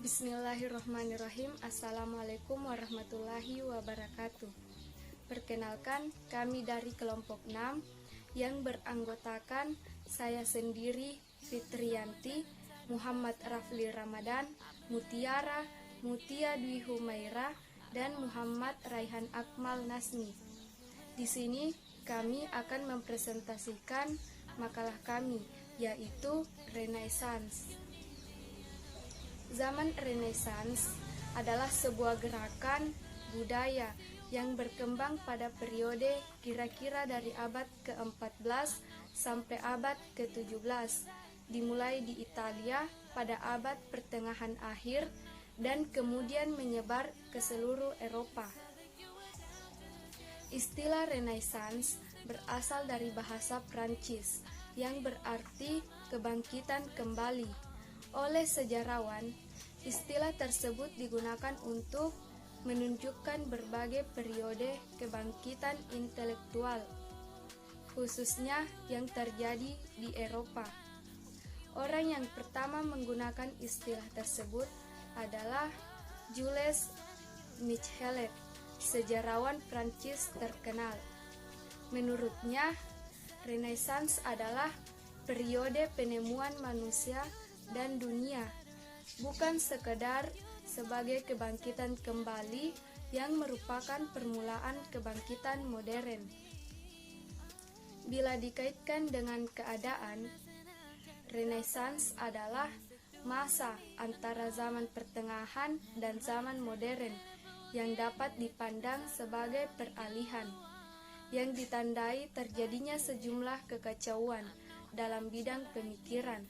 Bismillahirrahmanirrahim. Assalamualaikum warahmatullahi wabarakatuh. Perkenalkan, kami dari kelompok 6 yang beranggotakan saya sendiri, Fitriyanti, Muhammad Rafli Ramadan, Mutiara, Mutia Dwi Humaira, dan Muhammad Raihan Akmal Nasmi. Di sini kami akan mempresentasikan makalah kami, yaitu Renaissance. Zaman Renaissance adalah sebuah gerakan budaya yang berkembang pada periode kira-kira dari abad ke-14 sampai abad ke-17, dimulai di Italia pada abad pertengahan akhir dan kemudian menyebar ke seluruh Eropa. Istilah Renaissance berasal dari bahasa Prancis yang berarti kebangkitan kembali. Oleh sejarawan, istilah tersebut digunakan untuk menunjukkan berbagai periode kebangkitan intelektual, khususnya yang terjadi di Eropa. Orang yang pertama menggunakan istilah tersebut adalah Jules Michelet, sejarawan Prancis terkenal. Menurutnya, Renaissance adalah periode penemuan manusia dan dunia, bukan sekedar sebagai kebangkitan kembali yang merupakan permulaan kebangkitan modern. Bila dikaitkan dengan keadaan, Renaissance adalah masa antara zaman pertengahan dan zaman modern yang dapat dipandang sebagai peralihan, yang ditandai terjadinya sejumlah kekacauan dalam bidang pemikiran.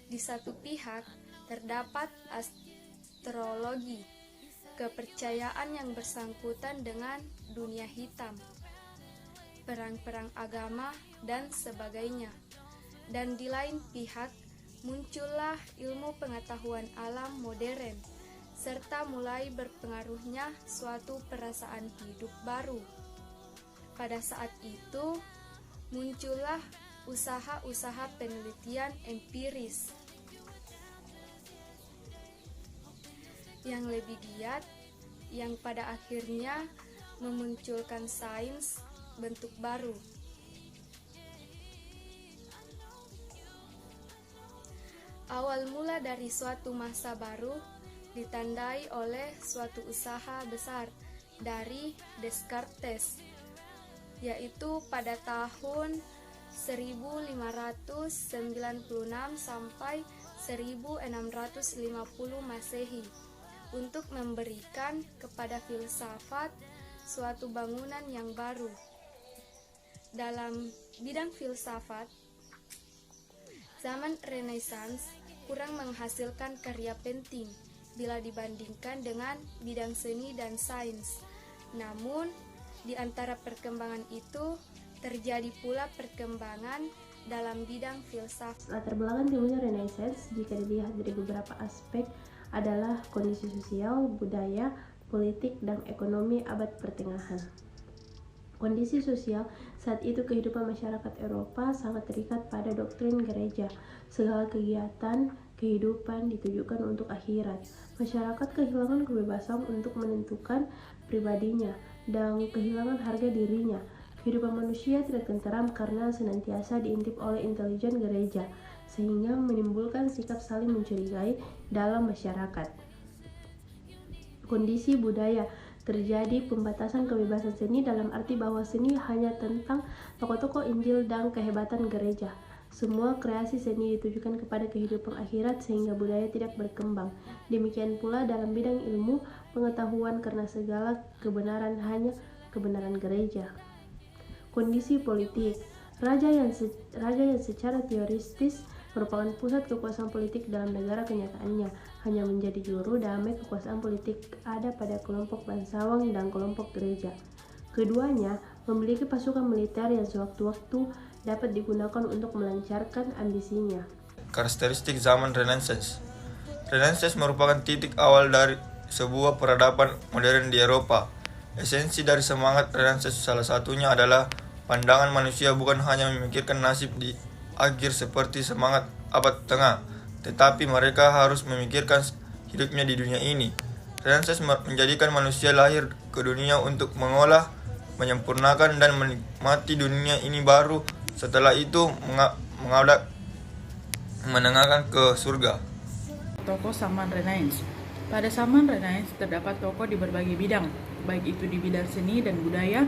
Di satu pihak, terdapat astrologi, kepercayaan yang bersangkutan dengan dunia hitam, perang-perang agama, dan sebagainya. Dan di lain pihak, muncullah ilmu pengetahuan alam modern, serta mulai berpengaruhnya suatu perasaan hidup baru. Pada saat itu, muncullah usaha-usaha penelitian empiris yang lebih giat, yang pada akhirnya memunculkan sains bentuk baru. Awal mula dari suatu masa baru ditandai oleh suatu usaha besar dari Descartes, yaitu pada tahun 1596 sampai 1650 Masehi, untuk memberikan kepada filsafat suatu bangunan yang baru. Dalam bidang filsafat, zaman Renaissance kurang menghasilkan karya penting bila dibandingkan dengan bidang seni dan sains. Namun, di antara perkembangan itu terjadi pula perkembangan dalam bidang filsafat. Latar belakang timbulnya Renaissance jika dilihat dari beberapa aspek adalah kondisi sosial, budaya, politik, dan ekonomi abad pertengahan. Kondisi sosial saat itu kehidupan masyarakat Eropa sangat terikat pada doktrin gereja. Segala kegiatan kehidupan ditujukan untuk akhirat. Masyarakat kehilangan kebebasan untuk menentukan pribadinya dan kehilangan harga dirinya. Kehidupan manusia tidak tenteram karena senantiasa diintip oleh intelijen gereja, sehingga menimbulkan sikap saling mencurigai dalam masyarakat. Kondisi budaya, terjadi pembatasan kebebasan seni dalam arti bahwa seni hanya tentang tokoh-tokoh Injil dan kehebatan gereja. Semua kreasi seni ditujukan kepada kehidupan akhirat sehingga budaya tidak berkembang. Demikian pula dalam bidang ilmu pengetahuan karena segala kebenaran hanya kebenaran gereja. Kondisi politik, raja yang secara teoristis merupakan pusat kekuasaan politik dalam negara, kenyataannya hanya menjadi juru damai kekuasaan politik ada pada kelompok bangsawan dan kelompok gereja. Keduanya memiliki pasukan militer yang sewaktu-waktu dapat digunakan untuk melancarkan ambisinya. Karakteristik zaman Renaissance. Renaissance merupakan titik awal dari sebuah peradaban modern di Eropa. Esensi dari semangat Renaissance salah satunya adalah pandangan manusia bukan hanya memikirkan nasib di akhir seperti semangat abad tengah, tetapi mereka harus memikirkan hidupnya di dunia ini. Renaissance menjadikan manusia lahir ke dunia untuk mengolah, menyempurnakan, dan menikmati dunia ini baru. Setelah itu menengahkan ke surga. Tokoh Zaman Renaissance. Pada zaman Renaissance terdapat tokoh di berbagai bidang, baik itu di bidang seni dan budaya,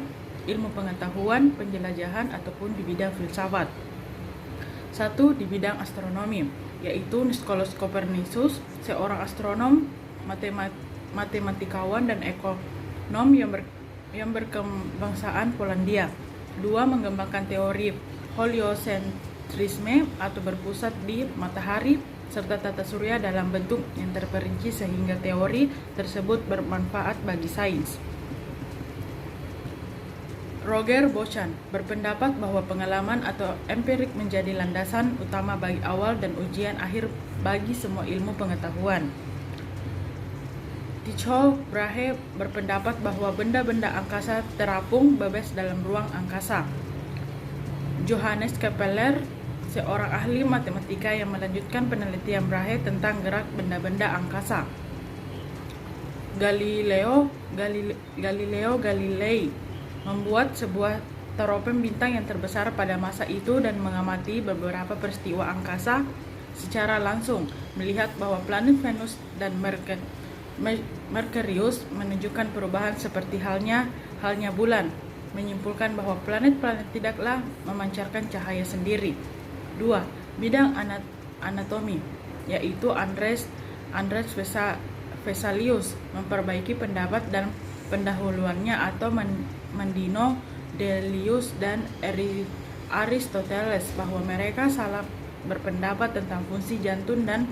ilmu pengetahuan, penjelajahan, ataupun di bidang filsafat. Satu, di bidang astronomi, yaitu Nicolaus Copernicus, seorang astronom, matematikawan, dan ekonom yang berkebangsaan Polandia. Dua, mengembangkan teori heliocentrisme atau berpusat di matahari serta tata surya dalam bentuk yang terperinci sehingga teori tersebut bermanfaat bagi sains. Roger Bacon berpendapat bahwa pengalaman atau empirik menjadi landasan utama bagi awal dan ujian akhir bagi semua ilmu pengetahuan. Tycho Brahe berpendapat bahwa benda-benda angkasa terapung bebas dalam ruang angkasa. Johannes Kepler, seorang ahli matematika yang melanjutkan penelitian Brahe tentang gerak benda-benda angkasa. Galileo Galilei membuat sebuah teropong bintang yang terbesar pada masa itu dan mengamati beberapa peristiwa angkasa secara langsung, melihat bahwa planet Venus dan Merkurius menunjukkan perubahan seperti halnya bulan, menyimpulkan bahwa planet-planet tidaklah memancarkan cahaya sendiri. 2. Bidang anatomi, yaitu Andreas Vesalius memperbaiki pendapat dan pendahuluannya atau Mendino Delius dan Aristoteles bahwa mereka salah berpendapat tentang fungsi jantung dan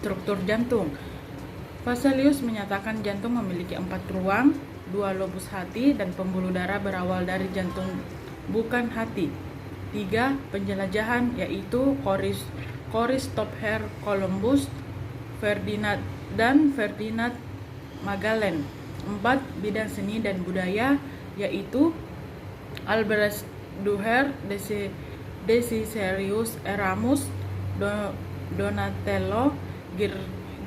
struktur jantung. Vesalius menyatakan jantung memiliki 4 ruang, 2 lobus hati, dan pembuluh darah berawal dari jantung bukan hati. 3. Penjelajahan, yaitu Christopher Columbus, Ferdinand Magellan. 4. Bidang seni dan budaya, yaitu Albrecht Dürer, Desiderius Erasmus, Donatello,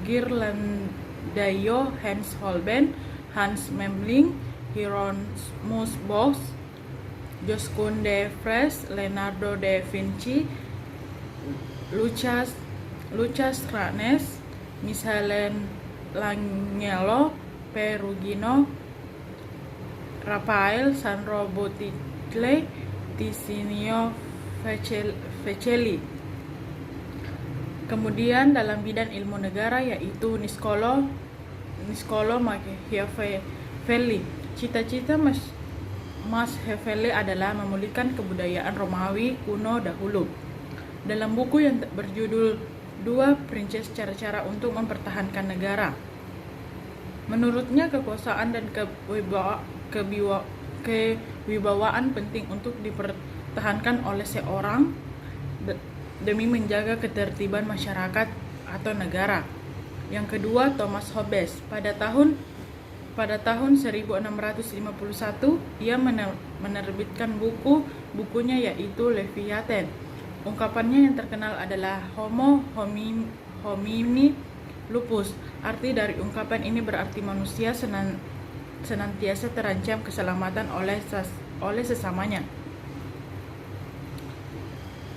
Ghirlandaio, Hans Holbein, Hans Memling, Hieronymus Bosch, Josquin de Vries, Leonardo da Vinci, Lucas Cranes, Michelangelo, Perugino, Raphael, Sandro Botticelli, Ticinio Vecelli. Kemudian dalam bidang ilmu negara, yaitu Niccolò Machiavelli. Cita-cita Machiavelli adalah memulihkan kebudayaan Romawi kuno dahulu. Dalam buku yang berjudul Dua Princes, Cara-Cara untuk Mempertahankan Negara, menurutnya kekuasaan dan kewibawaan penting untuk dipertahankan oleh seorang demi menjaga ketertiban masyarakat atau negara. Yang kedua, Thomas Hobbes. Pada tahun 1651 ia menerbitkan bukunya yaitu Leviathan. Ungkapannya yang terkenal adalah Homo homini lupus. Arti dari ungkapan ini berarti manusia senantiasa terancam keselamatan oleh sesamanya.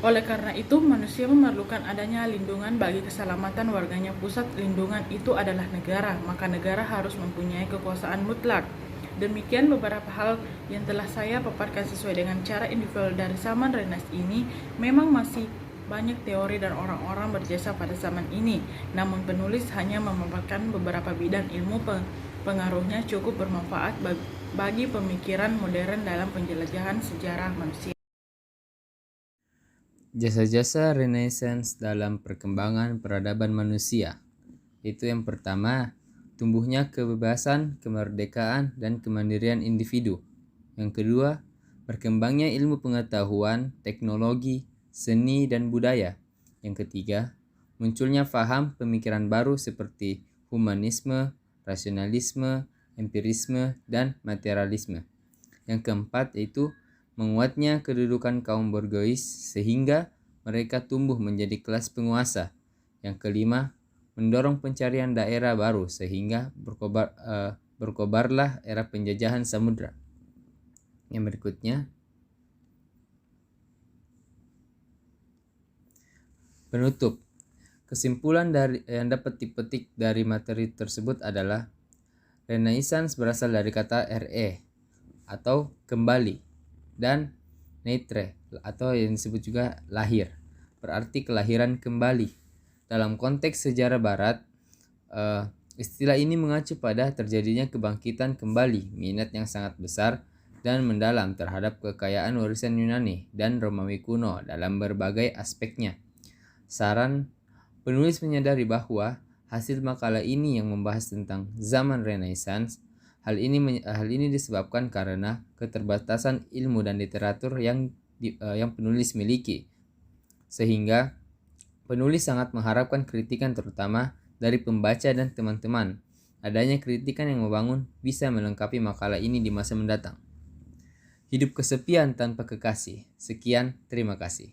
Oleh karena itu, manusia memerlukan adanya lindungan bagi keselamatan warganya. Pusat lindungan itu adalah negara, maka negara harus mempunyai kekuasaan mutlak. Demikian beberapa hal yang telah saya paparkan sesuai dengan cara individual dari zaman Renaissance ini. Memang masih banyak teori dan orang-orang berjasa pada zaman ini, namun penulis hanya memaparkan beberapa bidang ilmu. Pengaruhnya cukup bermanfaat bagi pemikiran modern dalam penjelajahan sejarah manusia. Jasa-jasa Renaissance dalam perkembangan peradaban manusia. Itu yang pertama, tumbuhnya kebebasan, kemerdekaan, dan kemandirian individu. Yang kedua, berkembangnya ilmu pengetahuan, teknologi, seni, dan budaya. Yang ketiga, munculnya faham pemikiran baru seperti humanisme, rasionalisme, empirisme, dan materialisme. Yang keempat yaitu menguatnya kedudukan kaum borgois sehingga mereka tumbuh menjadi kelas penguasa. Yang kelima, mendorong pencarian daerah baru sehingga berkobarlah era penjajahan samudra. Yang berikutnya, penutup. Kesimpulan yang dapat dipetik dari materi tersebut adalah Renaissance berasal dari kata re atau kembali dan naître atau yang disebut juga lahir, berarti kelahiran kembali. Dalam konteks sejarah barat, istilah ini mengacu pada terjadinya kebangkitan kembali, minat yang sangat besar dan mendalam terhadap kekayaan warisan Yunani dan Romawi kuno dalam berbagai aspeknya. Saran penulis menyadari bahwa hasil makalah ini yang membahas tentang zaman Renaissance. Hal ini disebabkan karena keterbatasan ilmu dan literatur yang penulis miliki, sehingga penulis sangat mengharapkan kritikan terutama dari pembaca dan teman-teman. Adanya kritikan yang membangun bisa melengkapi makalah ini di masa mendatang. Hidup kesepian tanpa kekasih. Sekian, terima kasih.